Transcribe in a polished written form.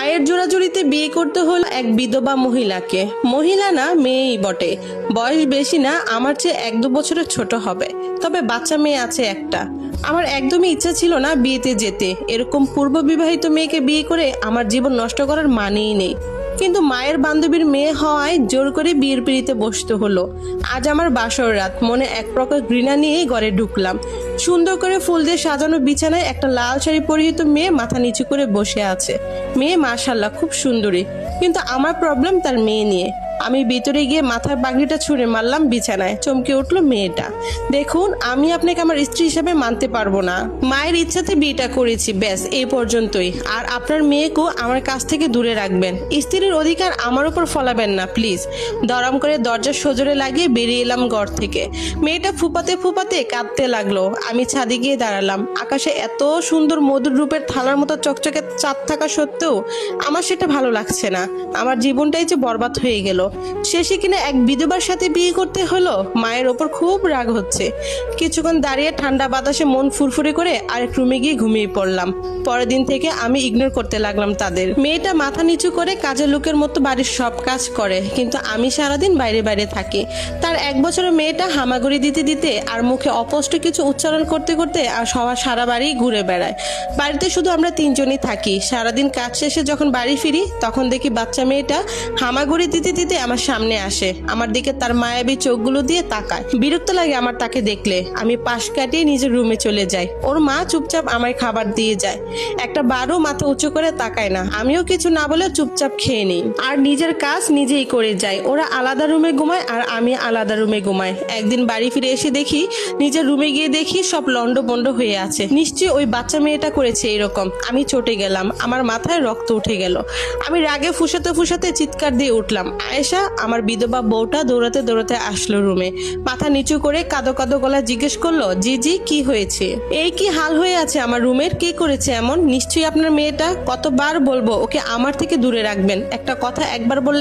মায়ের জোড়াজুড়িতে বিয়ে করতে হলো এক বিধবা মহিলাকে। মহিলা না, মেয়েই বটে। বয়স বেশি না, আমার চেয়ে 1-2 বছরের ছোট হবে, তবে বাচ্চা মেয়ে আছে একটা। আমার একদমই ইচ্ছা ছিল না বিয়েতে যেতে। এরকম পূর্ব বিবাহিত মেয়েকে বিয়ে করে আমার জীবন নষ্ট করার মানেই নেই, কিন্তু মায়ের বান্ধবীর মেয়ে হওয়ায় জোর করে বিয়ের পিড়িতে বসতে হলো। আজ আমার বাসর রাত। মনে এক প্রকার ঘৃণা নিয়েই ঘরে ঢুকলাম। সুন্দর করে ফুল দিয়ে সাজানো বিছানায় একটা লাল শাড়ি পরিহিত মেয়ে মাথা নিচু করে বসে আছে। মেয়ে মাশাআল্লাহ খুব সুন্দরী, কিন্তু আমার প্রবলেম তার মেয়ে নিয়ে। আমি ভিতরে গিয়ে মাথার পাগড়িটা ছুঁড়ে মারলাম বিছানায়। চমকে উঠলো মেয়েটা। দেখুন, আমি আপনাকে আমার স্ত্রী হিসেবে মানতে পারবো না। মায়ের ইচ্ছাতে বিয়েটা করেছি, ব্যাস এই পর্যন্তই। আর আপনার মেয়েকেও আমার কাছ থেকে দূরে রাখবেন। স্ত্রীর অধিকার আমার উপর ফলাবেন না প্লিজ। দরম করে দরজা সজোরে লাগিয়ে বেরিয়ে এলাম ঘর থেকে। মেয়েটা ফুপাতে ফুপাতে কাঁদতে লাগলো। আমি ছাদে গিয়ে দাঁড়ালাম। আকাশে এত সুন্দর মধুর রূপের থালার মতো চকচকে চাঁদ থাকা সত্ত্বেও আমার সেটা ভালো লাগছে না। আমার জীবনটাই যে বরবাদ হয়ে গেল। শেষে কিনা এক বিধবার সাথে বিয়ে করতে হলো। মায়ের ওপর খুব রাগ হচ্ছে। কিছুক্ষণ দাঁড়িয়ে ঠান্ডা বাতাসে মন ফুরফুরে করে আরেক রুমে গিয়ে ঘুমিয়ে পড়লাম। পরের দিন থেকে আমি ইগনোর করতে লাগলাম তাদের। মেয়েটা মাথা নিচু করে কাজের লোকের মতো বাড়ির সব কাজ করে, কিন্তু আমি সারাদিন বাইরে বাইরে থাকি। তার 1 বছরের মেয়েটা হামাগুড়ি দিতে দিতে আর মুখে অস্পষ্ট কিছু উচ্চারণ করতে করতে আর সবার সারা বাড়ি ঘুরে বেড়ায়। বাড়িতে শুধু আমরা 3 জনই থাকি। সারাদিন কাজ শেষে যখন বাড়ি ফিরি তখন দেখি বাচ্চা মেয়েটা হামাগুড়ি দিতে দিতে আমার সামনে আসে। আমার দিকে তার মায়াবী চোখগুলো দিয়ে তাকায়। বিরক্ত লাগে আমার তাকে দেখলে। আমি পাশ কাটিয়ে নিজের রুমে চলে যাই। ওর মা চুপচাপ আমায় খাবার দিয়ে যায়। একটা বারও মাথা উঁচু করে তাকায় না। আমিও কিছু না বলে চুপচাপ খেয়ে নিই আর নিজের কাজ নিজেই করে যাই। ওরা আলাদা রুমে ঘুমায় আর আমি আলাদা রুমে ঘুমাই। একদিন বাড়ি ফিরে এসে দেখি, নিজের রুমে গিয়ে দেখি সব লন্ডভন্ড হয়ে আছে। নিশ্চয়ই ওই বাচ্চা মেয়েটা করেছে এরকম। আমি চটে গেলাম। আমার মাথায় রক্ত উঠে গেল। আমি রাগে ফুসাতে ফুসাতে চিৎকার দিয়ে উঠলাম। আয়েশা, আমার বিধবা বউটা দৌড়াতে দৌড়াতে আসলো রুমে। মাথা নিচু করে কাঁদো কাঁদো গলা জিজ্ঞেস করলো, জি জি, কি হয়েছে? এই কি হাল হয়ে আছে আমার রুমের? কে করেছে এমন? নিশ্চয়ই আপনার মেয়েটা। কতবার বলবো ওকে আমার থেকে দূরে রাখবেন? একটা কথা একবার বললে